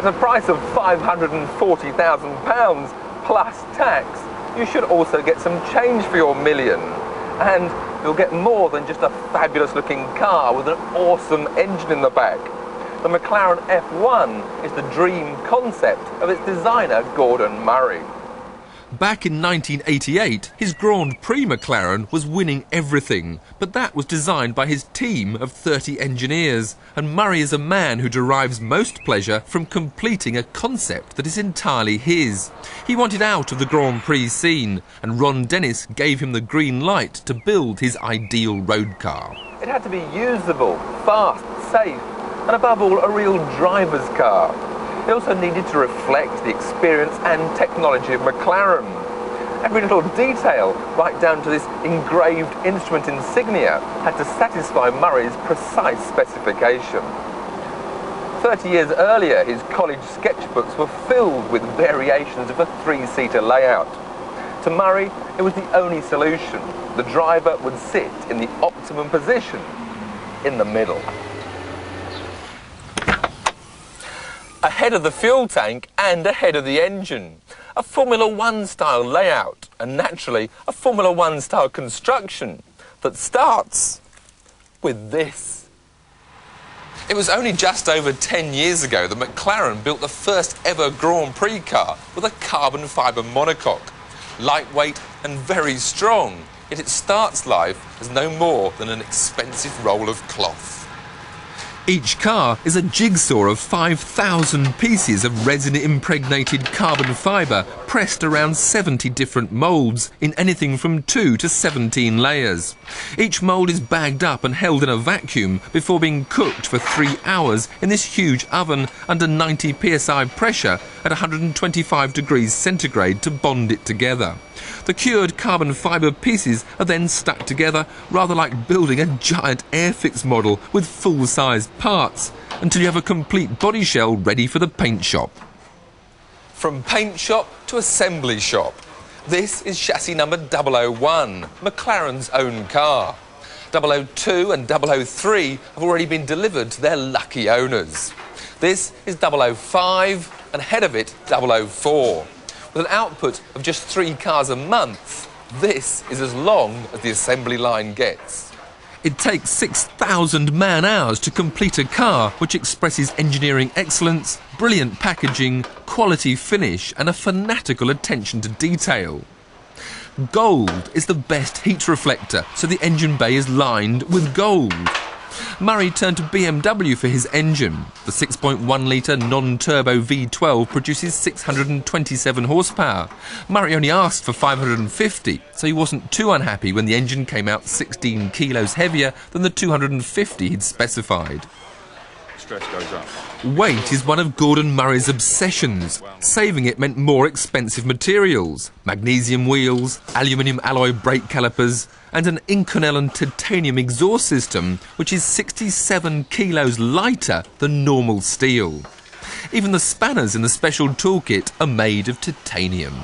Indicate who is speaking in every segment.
Speaker 1: At a price of £540,000 plus tax, you should also get some change for your million. And you'll get more than just a fabulous looking car with an awesome engine in the back. The McLaren F1 is the dream concept of its designer, Gordon Murray.
Speaker 2: Back in 1988, his Grand Prix McLaren was winning everything, but that was designed by his team of 30 engineers, and Murray is a man who derives most pleasure from completing a concept that is entirely his. He wanted out of the Grand Prix scene, and Ron Dennis gave him the green light to build his ideal road car.
Speaker 1: It had to be usable, fast, safe, and above all, a real driver's car. It also needed to reflect the experience and technology of McLaren. Every little detail, right down to this engraved instrument insignia, had to satisfy Murray's precise specification. 30 years earlier, his college sketchbooks were filled with variations of a three-seater layout. To Murray, it was the only solution. The driver would sit in the optimum position, in the middle. Ahead of the fuel tank and ahead of the engine. A Formula One style layout and naturally a Formula One style construction that starts with this. It was only just over 10 years ago that McLaren built the first ever Grand Prix car with a carbon fibre monocoque. Lightweight and very strong, yet it starts life as no more than an expensive roll of cloth. Each car is a jigsaw of 5,000 pieces of resin-impregnated carbon fibre pressed around 70 different moulds in anything from 2 to 17 layers. Each mould is bagged up and held in a vacuum before being cooked for 3 hours in this huge oven under 90 psi pressure at 125 degrees centigrade to bond it together. The cured carbon fibre pieces are then stuck together, rather like building a giant Airfix model with full-sized parts, until you have a complete body shell ready for the paint shop. From paint shop to assembly shop. This is chassis number 001, McLaren's own car. 002 and 003 have already been delivered to their lucky owners. This is 005 and ahead of it 004. With an output of just 3 cars a month, this is as long as the assembly line gets. It takes 6,000 man-hours to complete a car which expresses engineering excellence, brilliant packaging, quality finish and a fanatical attention to detail. Gold is the best heat reflector, so the engine bay is lined with gold. Murray turned to BMW for his engine. The 6.1-litre non-turbo V12 produces 627 horsepower. Murray only asked for 550, so he wasn't too unhappy when the engine came out 16 kilos heavier than the 250 he'd specified.
Speaker 3: Stress goes up.
Speaker 2: Weight is one of Gordon Murray's obsessions. Saving it meant more expensive materials, magnesium wheels, aluminium alloy brake calipers, and an Inconel and titanium exhaust system, which is 67 kilos lighter than normal steel. Even the spanners in the special toolkit are made of titanium.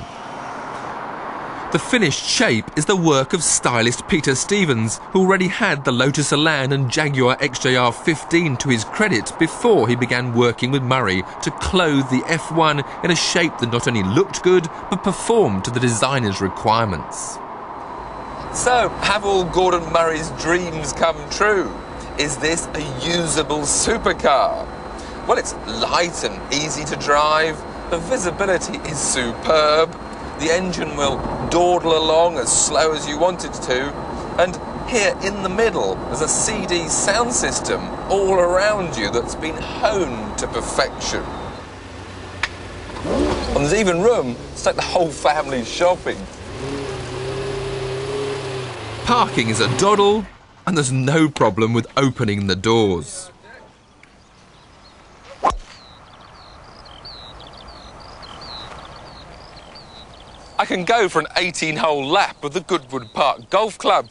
Speaker 2: The finished shape is the work of stylist Peter Stevens, who already had the Lotus Elan and Jaguar XJR15 to his credit before he began working with Murray to clothe the F1 in a shape that not only looked good, but performed to the designer's requirements. So, have all Gordon Murray's dreams come true? Is this a usable supercar? Well, it's light and easy to drive, the visibility is superb, the engine will dawdle along as slow as you want it to, and here in the middle there's a CD sound system all around you that's been honed to perfection. And there's even room to take the whole family shopping. Parking is a doddle, and there's no problem with opening the doors. I can go for an 18-hole lap of the Goodwood Park Golf Club.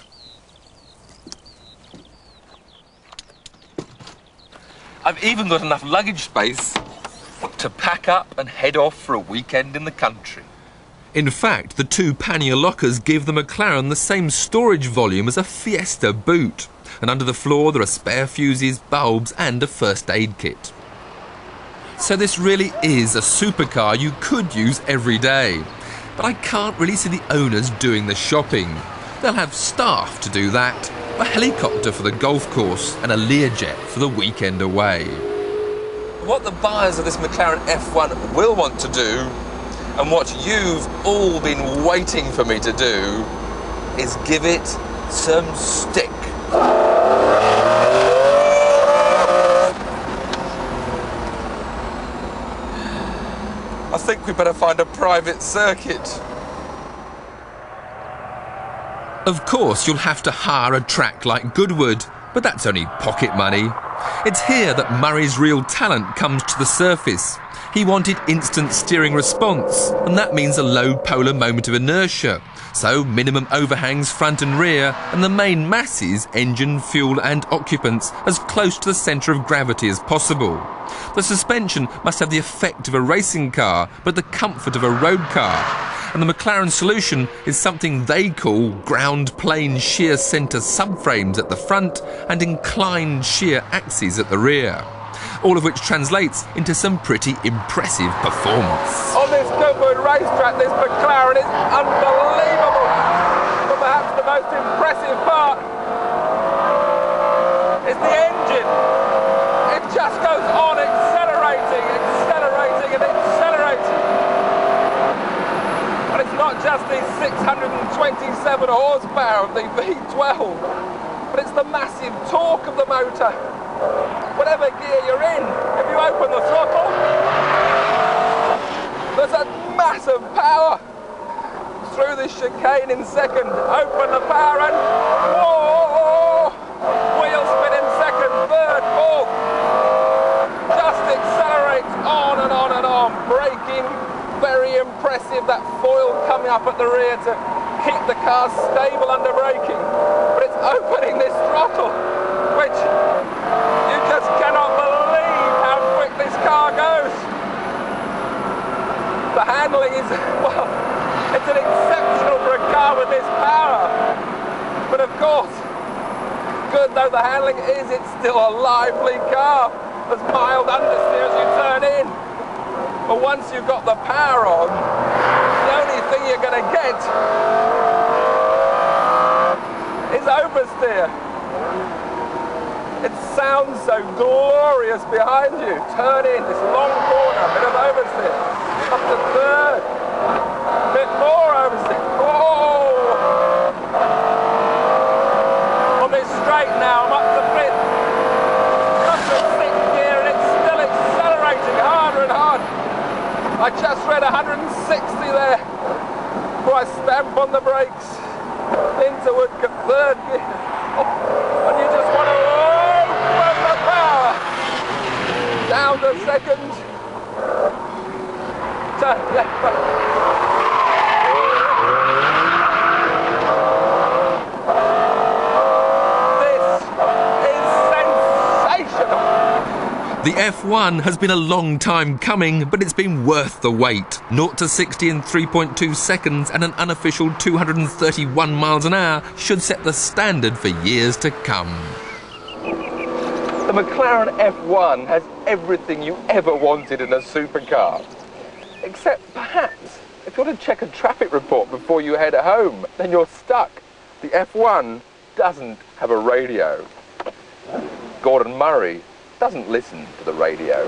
Speaker 2: I've even got enough luggage space to pack up and head off for a weekend in the country. In fact, the 2 pannier lockers give the McLaren the same storage volume as a Fiesta boot. And under the floor there are spare fuses, bulbs and a first aid kit. So this really is a supercar you could use every day. But I can't really see the owners doing the shopping. They'll have staff to do that, a helicopter for the golf course and a Learjet for the weekend away.
Speaker 1: What the buyers of this McLaren F1 will want to do, and what you've all been waiting for me to do, is give it some stick. I think we better find a private circuit.
Speaker 2: Of course, you'll have to hire a track like Goodwood, but that's only pocket money. It's here that Murray's real talent comes to the surface. He wanted instant steering response, and that means a low polar moment of inertia. So minimum overhangs front and rear, and the main masses, engine, fuel and occupants, as close to the centre of gravity as possible. The suspension must have the effect of a racing car, but the comfort of a road car. And the McLaren solution is something they call ground plane shear centre subframes at the front and inclined shear axes at the rear. All of which translates into some pretty impressive performance.
Speaker 1: On this Goodwood racetrack, this McLaren is unbelievable. But perhaps the most impressive part is the engine. It just goes on accelerating and accelerating. And it's not just the 627 horsepower of the V12, but it's the massive torque of the motor. Whatever gear you're in, if you open the throttle, there's a massive power through this chicane in second. Open the power and whoa! Wheel spin in second, third, fourth. Just accelerates on and on and on. Braking, very impressive. That foil coming up at the rear to keep the car stable under braking. But it's opening this throttle, which you just cannot believe how quick this car goes. The handling is, well, it's an exceptional for a car with this power. But of course, good though the handling is, it's still a lively car. There's mild understeer as you turn in. But once you've got the power on, the only thing you're going to get is oversteer. It sounds so glorious behind you. Turn in this long corner, a bit of oversteer. Up to third. A bit more oversteer. Whoa! On this straight now, I'm up to fifth. Up to sixth gear, and it's still accelerating harder and harder. I just read 160 there before I stamp on the brakes. Into Woodcote, third gear. Oh, and you just want to down to second, turn left back. This is sensational.
Speaker 2: The F1 has been a long time coming, but it's been worth the wait. 0 to 60 in 3.2 seconds and an unofficial 231 miles an hour should set the standard for years to come.
Speaker 1: The McLaren F1 has everything you ever wanted in a supercar. Except perhaps, if you want to check a traffic report before you head home, then you're stuck. The F1 doesn't have a radio. Gordon Murray doesn't listen to the radio.